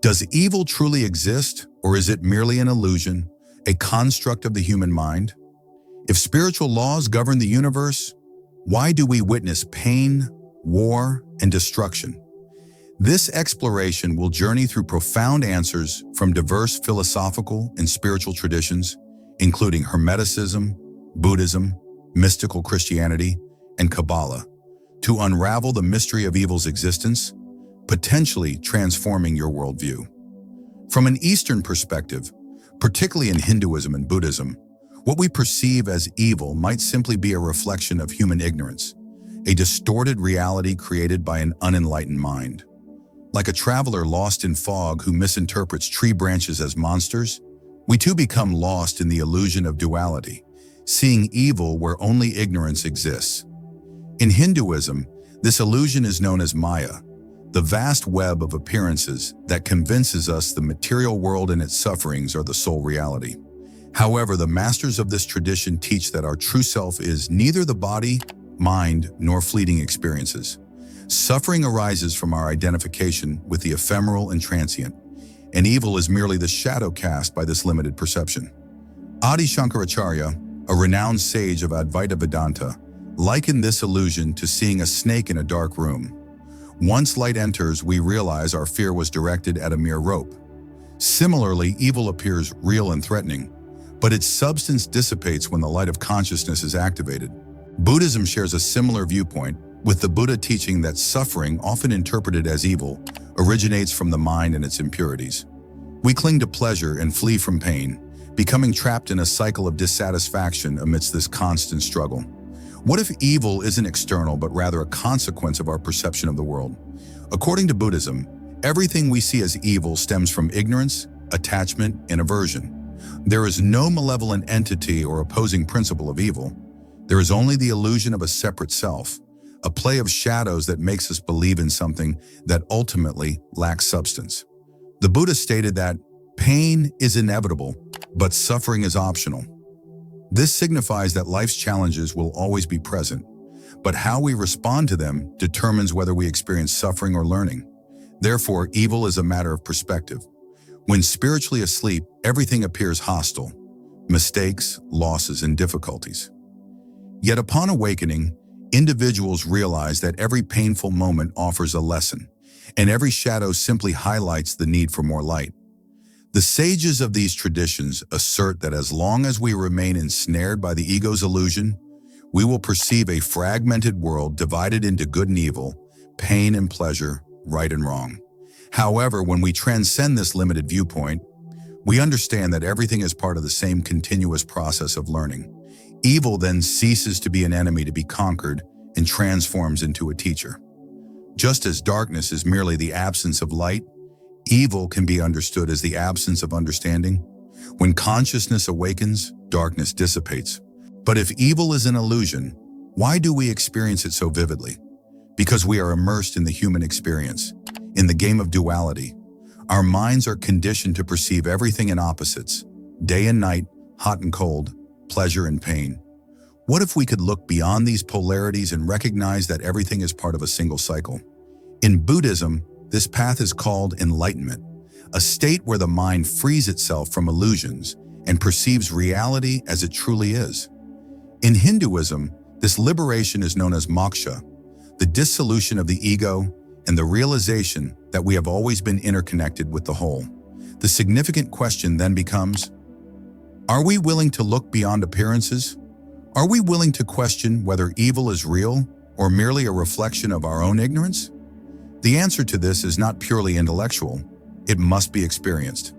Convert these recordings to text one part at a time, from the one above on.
Does evil truly exist, or is it merely an illusion, a construct of the human mind? If spiritual laws govern the universe, why do we witness pain, war, and destruction? This exploration will journey through profound answers from diverse philosophical and spiritual traditions, including Hermeticism, Buddhism, mystical Christianity, and Kabbalah, to unravel the mystery of evil's existence, potentially transforming your worldview. From an Eastern perspective, particularly in Hinduism and Buddhism, what we perceive as evil might simply be a reflection of human ignorance, a distorted reality created by an unenlightened mind. Like a traveler lost in fog who misinterprets tree branches as monsters, we too become lost in the illusion of duality, seeing evil where only ignorance exists. In Hinduism, this illusion is known as Maya, the vast web of appearances that convinces us the material world and its sufferings are the sole reality. However, the masters of this tradition teach that our true self is neither the body, mind, nor fleeting experiences. Suffering arises from our identification with the ephemeral and transient, and evil is merely the shadow cast by this limited perception. Adi Shankaracharya, a renowned sage of Advaita Vedanta, likened this illusion to seeing a snake in a dark room. Once light enters, we realize our fear was directed at a mere rope. Similarly, evil appears real and threatening, but its substance dissipates when the light of consciousness is activated. Buddhism shares a similar viewpoint, with the Buddha teaching that suffering, often interpreted as evil, originates from the mind and its impurities. We cling to pleasure and flee from pain, becoming trapped in a cycle of dissatisfaction amidst this constant struggle. What if evil isn't external but rather a consequence of our perception of the world? According to Buddhism, everything we see as evil stems from ignorance, attachment, and aversion. There is no malevolent entity or opposing principle of evil. There is only the illusion of a separate self, a play of shadows that makes us believe in something that ultimately lacks substance. The Buddha stated that pain is inevitable, but suffering is optional. This signifies that life's challenges will always be present, but how we respond to them determines whether we experience suffering or learning. Therefore, evil is a matter of perspective. When spiritually asleep, everything appears hostile, mistakes, losses, and difficulties. Yet upon awakening, individuals realize that every painful moment offers a lesson, and every shadow simply highlights the need for more light. The sages of these traditions assert that as long as we remain ensnared by the ego's illusion, we will perceive a fragmented world divided into good and evil, pain and pleasure, right and wrong. However, when we transcend this limited viewpoint, we understand that everything is part of the same continuous process of learning. Evil then ceases to be an enemy to be conquered and transforms into a teacher. Just as darkness is merely the absence of light, evil can be understood as the absence of understanding. When consciousness awakens, darkness dissipates. But if evil is an illusion, why do we experience it so vividly? Because we are immersed in the human experience, in the game of duality. Our minds are conditioned to perceive everything in opposites, day and night, hot and cold, pleasure and pain. What if we could look beyond these polarities and recognize that everything is part of a single cycle? In Buddhism, this path is called enlightenment, a state where the mind frees itself from illusions and perceives reality as it truly is. In Hinduism, this liberation is known as moksha, the dissolution of the ego and the realization that we have always been interconnected with the whole. The significant question then becomes, are we willing to look beyond appearances? Are we willing to question whether evil is real or merely a reflection of our own ignorance? The answer to this is not purely intellectual. It must be experienced.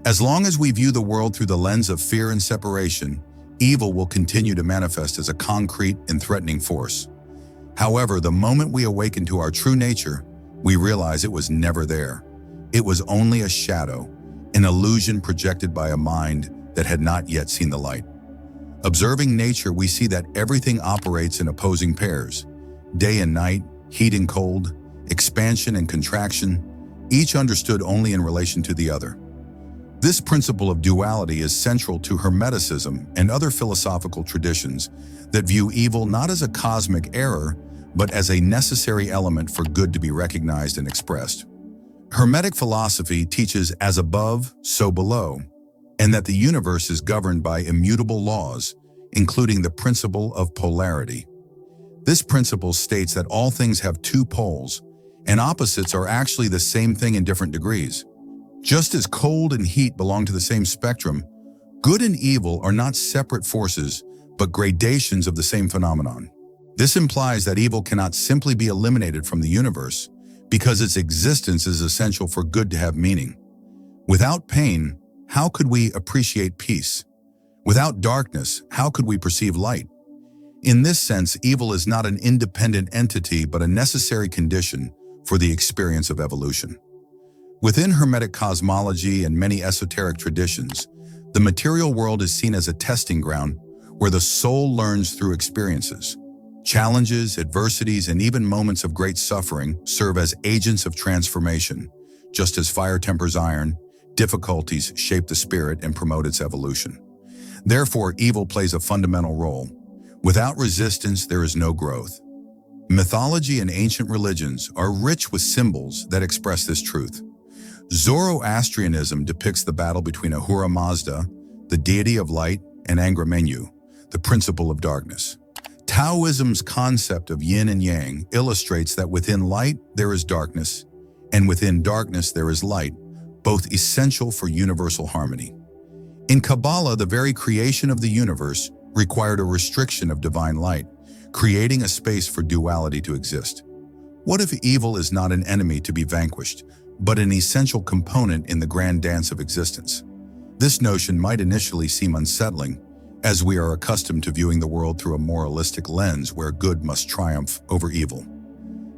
As long as we view the world through the lens of fear and separation, evil will continue to manifest as a concrete and threatening force. However, the moment we awaken to our true nature, we realize it was never there. It was only a shadow, an illusion projected by a mind that had not yet seen the light. Observing nature, we see that everything operates in opposing pairs. Day and night, heat and cold, expansion and contraction, each understood only in relation to the other. This principle of duality is central to Hermeticism and other philosophical traditions that view evil not as a cosmic error, but as a necessary element for good to be recognized and expressed. Hermetic philosophy teaches as above, so below, and that the universe is governed by immutable laws, including the principle of polarity. This principle states that all things have two poles, and opposites are actually the same thing in different degrees. Just as cold and heat belong to the same spectrum, good and evil are not separate forces, but gradations of the same phenomenon. This implies that evil cannot simply be eliminated from the universe, because its existence is essential for good to have meaning. Without pain, how could we appreciate peace? Without darkness, how could we perceive light? In this sense, evil is not an independent entity but a necessary condition for the experience of evolution. Within Hermetic cosmology and many esoteric traditions, the material world is seen as a testing ground where the soul learns through experiences. Challenges, adversities, and even moments of great suffering serve as agents of transformation. Just as fire tempers iron, difficulties shape the spirit and promote its evolution. Therefore, evil plays a fundamental role. Without resistance, there is no growth. Mythology and ancient religions are rich with symbols that express this truth. Zoroastrianism depicts the battle between Ahura Mazda, the deity of light, and Angra Mainyu, the principle of darkness. Taoism's concept of yin and yang illustrates that within light there is darkness, and within darkness there is light, both essential for universal harmony. In Kabbalah, the very creation of the universe required a restriction of divine light, creating a space for duality to exist. What if evil is not an enemy to be vanquished, but an essential component in the grand dance of existence? This notion might initially seem unsettling, as we are accustomed to viewing the world through a moralistic lens where good must triumph over evil.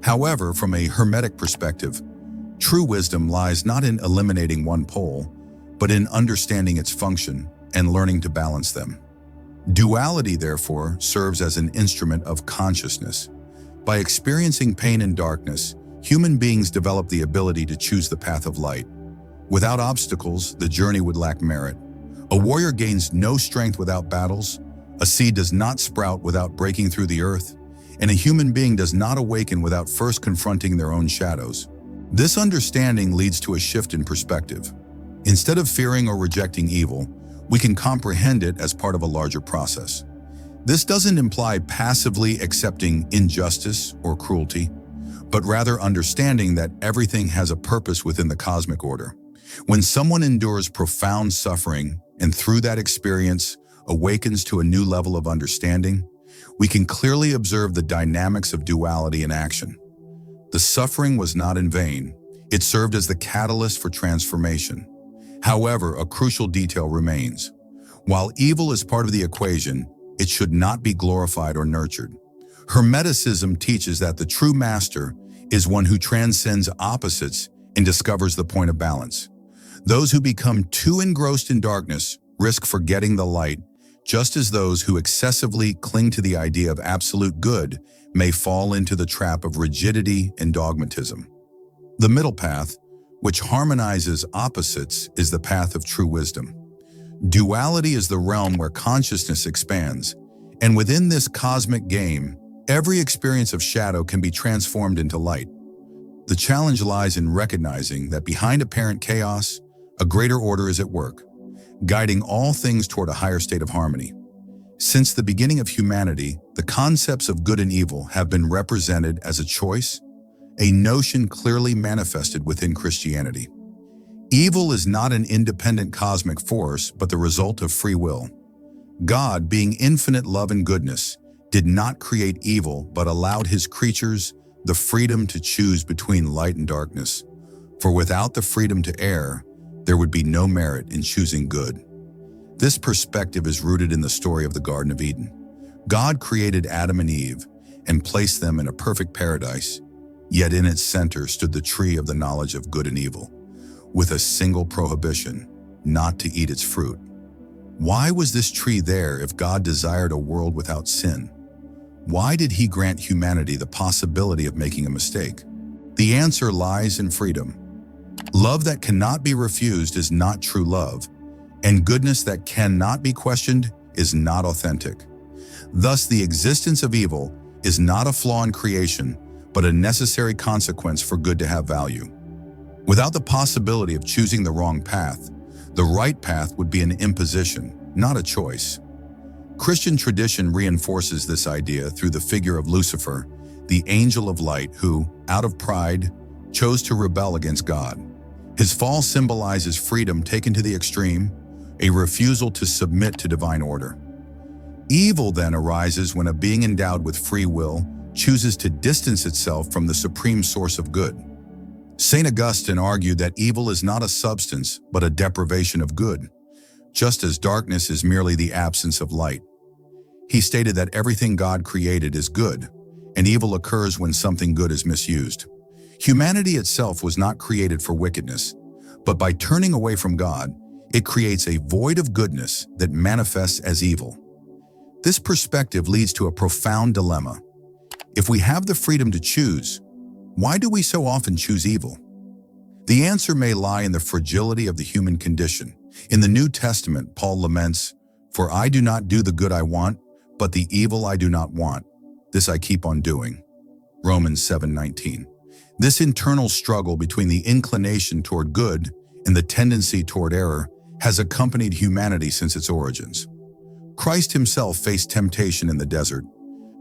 However, from a Hermetic perspective, true wisdom lies not in eliminating one pole, but in understanding its function and learning to balance them. Duality, therefore, serves as an instrument of consciousness. By experiencing pain and darkness, human beings develop the ability to choose the path of light. Without obstacles, the journey would lack merit. A warrior gains no strength without battles, a seed does not sprout without breaking through the earth, and a human being does not awaken without first confronting their own shadows. This understanding leads to a shift in perspective. Instead of fearing or rejecting evil, we can comprehend it as part of a larger process. This doesn't imply passively accepting injustice or cruelty, but rather understanding that everything has a purpose within the cosmic order. When someone endures profound suffering and through that experience awakens to a new level of understanding, we can clearly observe the dynamics of duality in action. The suffering was not in vain. It served as the catalyst for transformation. However, a crucial detail remains. While evil is part of the equation, it should not be glorified or nurtured. Hermeticism teaches that the true master is one who transcends opposites and discovers the point of balance. Those who become too engrossed in darkness risk forgetting the light, just as those who excessively cling to the idea of absolute good may fall into the trap of rigidity and dogmatism. The middle path, which harmonizes opposites, is the path of true wisdom. Duality is the realm where consciousness expands, and within this cosmic game, every experience of shadow can be transformed into light. The challenge lies in recognizing that behind apparent chaos, a greater order is at work, guiding all things toward a higher state of harmony. Since the beginning of humanity, the concepts of good and evil have been represented as a choice, a notion clearly manifested within Christianity. Evil is not an independent cosmic force, but the result of free will. God, being infinite love and goodness, did not create evil, but allowed his creatures the freedom to choose between light and darkness. For without the freedom to err, there would be no merit in choosing good. This perspective is rooted in the story of the Garden of Eden. God created Adam and Eve and placed them in a perfect paradise, yet in its center stood the tree of the knowledge of good and evil, with a single prohibition, not to eat its fruit. Why was this tree there if God desired a world without sin? Why did he grant humanity the possibility of making a mistake? The answer lies in freedom. Love that cannot be refused is not true love, and goodness that cannot be questioned is not authentic. Thus, the existence of evil is not a flaw in creation, but a necessary consequence for good to have value. Without the possibility of choosing the wrong path, the right path would be an imposition, not a choice. Christian tradition reinforces this idea through the figure of Lucifer, the angel of light who, out of pride, chose to rebel against God. His fall symbolizes freedom taken to the extreme, a refusal to submit to divine order. Evil then arises when a being endowed with free will chooses to distance itself from the supreme source of good. St. Augustine argued that evil is not a substance, but a deprivation of good, just as darkness is merely the absence of light. He stated that everything God created is good, and evil occurs when something good is misused. Humanity itself was not created for wickedness, but by turning away from God, it creates a void of goodness that manifests as evil. This perspective leads to a profound dilemma. If we have the freedom to choose, why do we so often choose evil? The answer may lie in the fragility of the human condition. In the New Testament, Paul laments, "For I do not do the good I want, but the evil I do not want. This I keep on doing." Romans 7:19. This internal struggle between the inclination toward good and the tendency toward error has accompanied humanity since its origins. Christ himself faced temptation in the desert,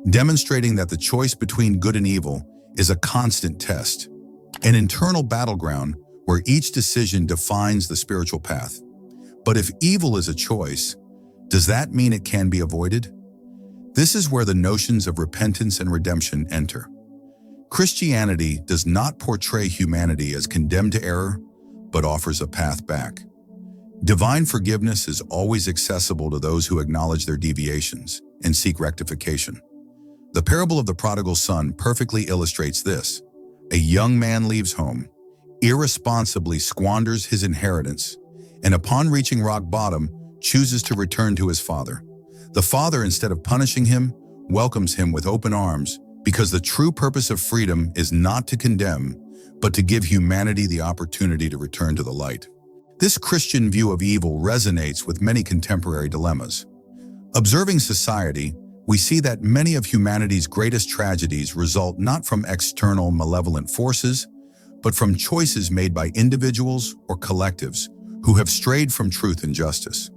demonstrating that the choice between good and evil is a constant test, an internal battleground where each decision defines the spiritual path. But if evil is a choice, does that mean it can be avoided? This is where the notions of repentance and redemption enter. Christianity does not portray humanity as condemned to error, but offers a path back. Divine forgiveness is always accessible to those who acknowledge their deviations and seek rectification. The parable of the prodigal son perfectly illustrates this. A young man leaves home, irresponsibly squanders his inheritance, and upon reaching rock bottom, chooses to return to his father. The father, instead of punishing him, welcomes him with open arms, because the true purpose of freedom is not to condemn, but to give humanity the opportunity to return to the light. This Christian view of evil resonates with many contemporary dilemmas. Observing society, we see that many of humanity's greatest tragedies result not from external malevolent forces, but from choices made by individuals or collectives who have strayed from truth and justice.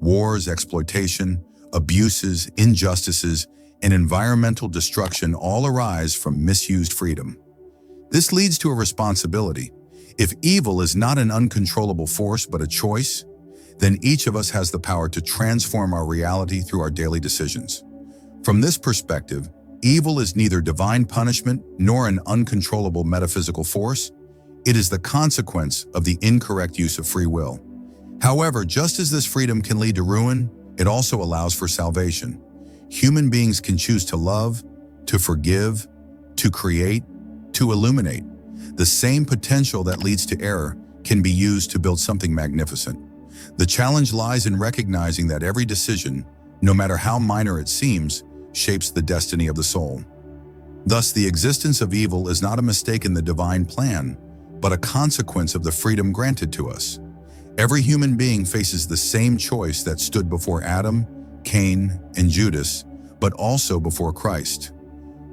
Wars, exploitation, abuses, injustices, and environmental destruction all arise from misused freedom. This leads to a responsibility. If evil is not an uncontrollable force but a choice, then each of us has the power to transform our reality through our daily decisions. From this perspective, evil is neither divine punishment nor an uncontrollable metaphysical force. It is the consequence of the incorrect use of free will. However, just as this freedom can lead to ruin, it also allows for salvation. Human beings can choose to love, to forgive, to create, to illuminate. The same potential that leads to error can be used to build something magnificent. The challenge lies in recognizing that every decision, no matter how minor it seems, shapes the destiny of the soul. Thus, the existence of evil is not a mistake in the divine plan, but a consequence of the freedom granted to us. Every human being faces the same choice that stood before Adam, Cain, and Judas, but also before Christ.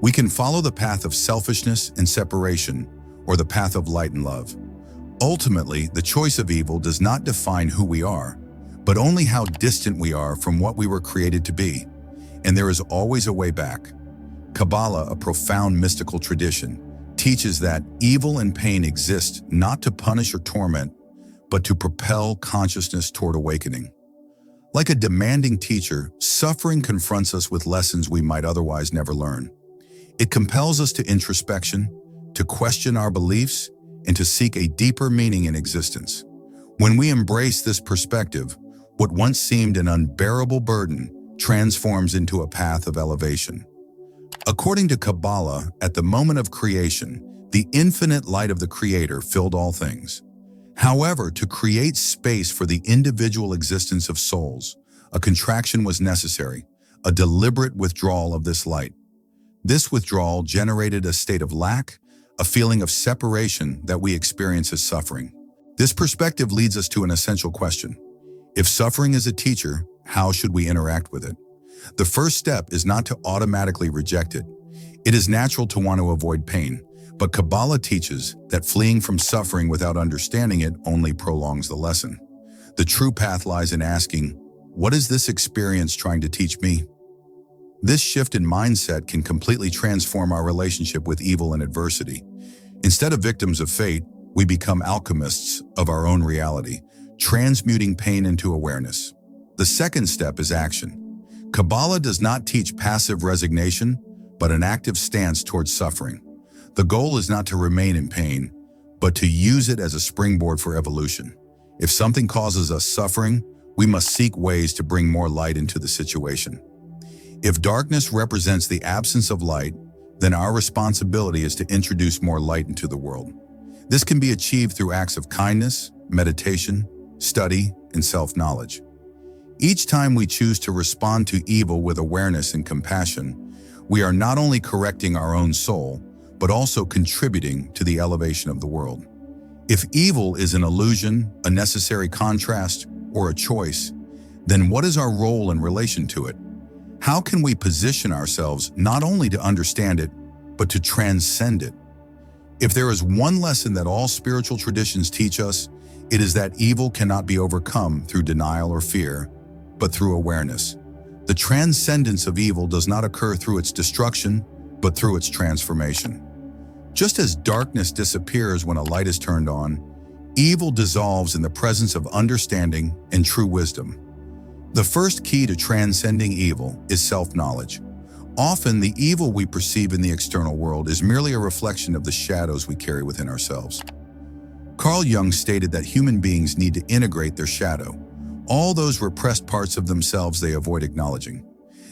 We can follow the path of selfishness and separation, or the path of light and love. Ultimately, the choice of evil does not define who we are, but only how distant we are from what we were created to be. And there is always a way back. Kabbalah, a profound mystical tradition, teaches that evil and pain exist not to punish or torment, but to propel consciousness toward awakening. Like a demanding teacher, suffering confronts us with lessons we might otherwise never learn. It compels us to introspection, to question our beliefs, and to seek a deeper meaning in existence. When we embrace this perspective, what once seemed an unbearable burden transforms into a path of elevation. According to Kabbalah, at the moment of creation, the infinite light of the Creator filled all things. However, to create space for the individual existence of souls, a contraction was necessary, a deliberate withdrawal of this light. This withdrawal generated a state of lack, a feeling of separation that we experience as suffering. This perspective leads us to an essential question. If suffering is a teacher, how should we interact with it? The first step is not to automatically reject it. It is natural to want to avoid pain, But Kabbalah teaches that fleeing from suffering without understanding it only prolongs the lesson. The true path lies in asking, what is this experience trying to teach me? This shift in mindset can completely transform our relationship with evil and adversity. Instead of victims of fate, we become alchemists of our own reality, transmuting pain into awareness. The second step is action. Kabbalah does not teach passive resignation, but an active stance towards suffering. The goal is not to remain in pain, but to use it as a springboard for evolution. If something causes us suffering, we must seek ways to bring more light into the situation. If darkness represents the absence of light, then our responsibility is to introduce more light into the world. This can be achieved through acts of kindness, meditation, study, and self-knowledge. Each time we choose to respond to evil with awareness and compassion, we are not only correcting our own soul, but also contributing to the elevation of the world. If evil is an illusion, a necessary contrast, or a choice, then what is our role in relation to it? How can we position ourselves not only to understand it, but to transcend it? If there is one lesson that all spiritual traditions teach us, it is that evil cannot be overcome through denial or fear, but through awareness. The transcendence of evil does not occur through its destruction, but through its transformation. Just as darkness disappears when a light is turned on, evil dissolves in the presence of understanding and true wisdom. The first key to transcending evil is self-knowledge. Often, the evil we perceive in the external world is merely a reflection of the shadows we carry within ourselves. Carl Jung stated that human beings need to integrate their shadow, all those repressed parts of themselves they avoid acknowledging.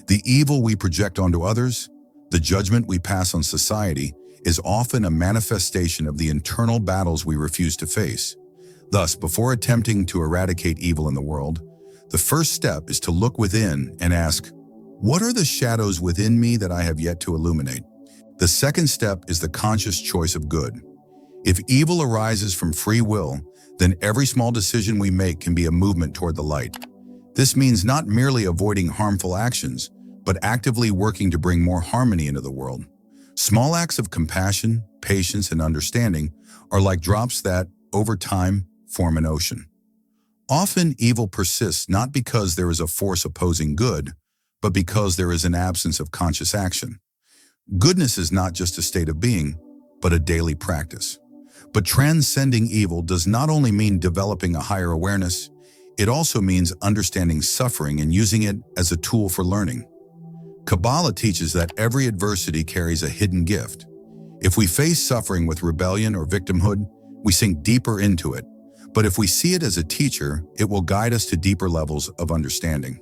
The evil we project onto others, the judgment we pass on society, is often a manifestation of the internal battles we refuse to face. Thus, before attempting to eradicate evil in the world, the first step is to look within and ask, what are the shadows within me that I have yet to illuminate? The second step is the conscious choice of good. If evil arises from free will, then every small decision we make can be a movement toward the light. This means not merely avoiding harmful actions, but actively working to bring more harmony into the world. Small acts of compassion, patience, and understanding are like drops that, over time, form an ocean. Often, evil persists not because there is a force opposing good, but because there is an absence of conscious action. Goodness is not just a state of being, but a daily practice. But transcending evil does not only mean developing a higher awareness, it also means understanding suffering and using it as a tool for learning. Kabbalah teaches that every adversity carries a hidden gift. If we face suffering with rebellion or victimhood, we sink deeper into it. But if we see it as a teacher, it will guide us to deeper levels of understanding.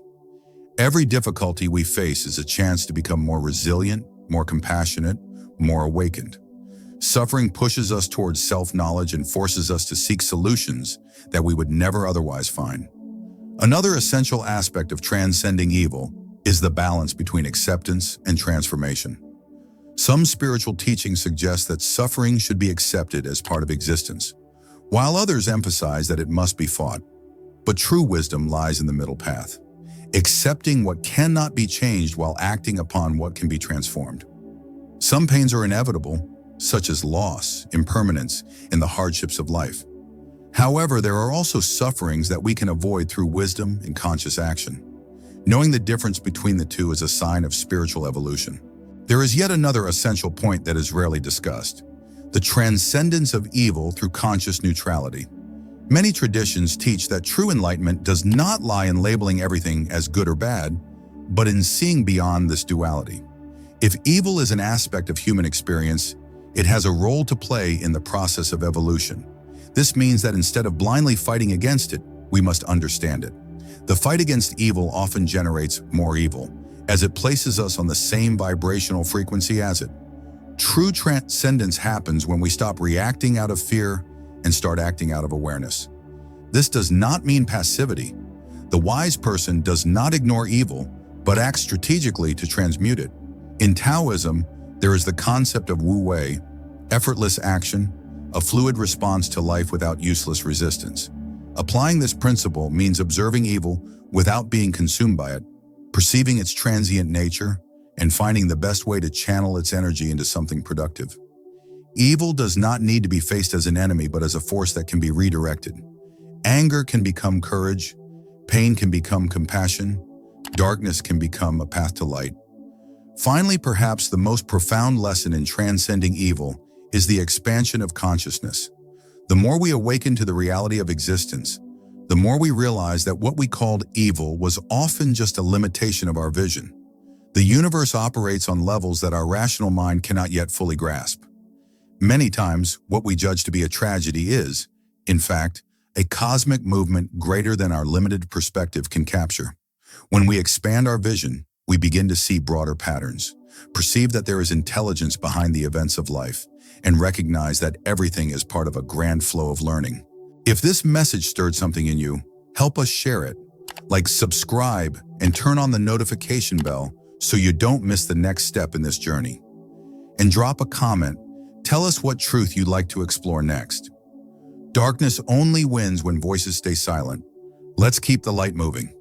Every difficulty we face is a chance to become more resilient, more compassionate, more awakened. Suffering pushes us towards self-knowledge and forces us to seek solutions that we would never otherwise find. Another essential aspect of transcending evil is the balance between acceptance and transformation. Some spiritual teachings suggest that suffering should be accepted as part of existence, while others emphasize that it must be fought. But true wisdom lies in the middle path, accepting what cannot be changed while acting upon what can be transformed. Some pains are inevitable, such as loss, impermanence, and the hardships of life. However, there are also sufferings that we can avoid through wisdom and conscious action. Knowing the difference between the two is a sign of spiritual evolution. There is yet another essential point that is rarely discussed: the transcendence of evil through conscious neutrality. Many traditions teach that true enlightenment does not lie in labeling everything as good or bad, but in seeing beyond this duality. If evil is an aspect of human experience, it has a role to play in the process of evolution. This means that instead of blindly fighting against it, we must understand it. The fight against evil often generates more evil, as it places us on the same vibrational frequency as it. True transcendence happens when we stop reacting out of fear and start acting out of awareness. This does not mean passivity. The wise person does not ignore evil, but acts strategically to transmute it. In Taoism, there is the concept of Wu Wei, effortless action, a fluid response to life without useless resistance. Applying this principle means observing evil without being consumed by it, perceiving its transient nature, and finding the best way to channel its energy into something productive. Evil does not need to be faced as an enemy, but as a force that can be redirected. Anger can become courage, pain can become compassion, darkness can become a path to light. Finally, perhaps the most profound lesson in transcending evil is the expansion of consciousness. The more we awaken to the reality of existence, the more we realize that what we called evil was often just a limitation of our vision. The universe operates on levels that our rational mind cannot yet fully grasp. Many times, what we judge to be a tragedy is, in fact, a cosmic movement greater than our limited perspective can capture. When we expand our vision, we begin to see broader patterns, perceive that there is intelligence behind the events of life, and recognize that everything is part of a grand flow of learning. If this message stirred something in you, help us share it. Like, subscribe and turn on the notification bell so you don't miss the next step in this journey. And drop a comment. Tell us what truth you'd like to explore next. Darkness only wins when voices stay silent. Let's keep the light moving.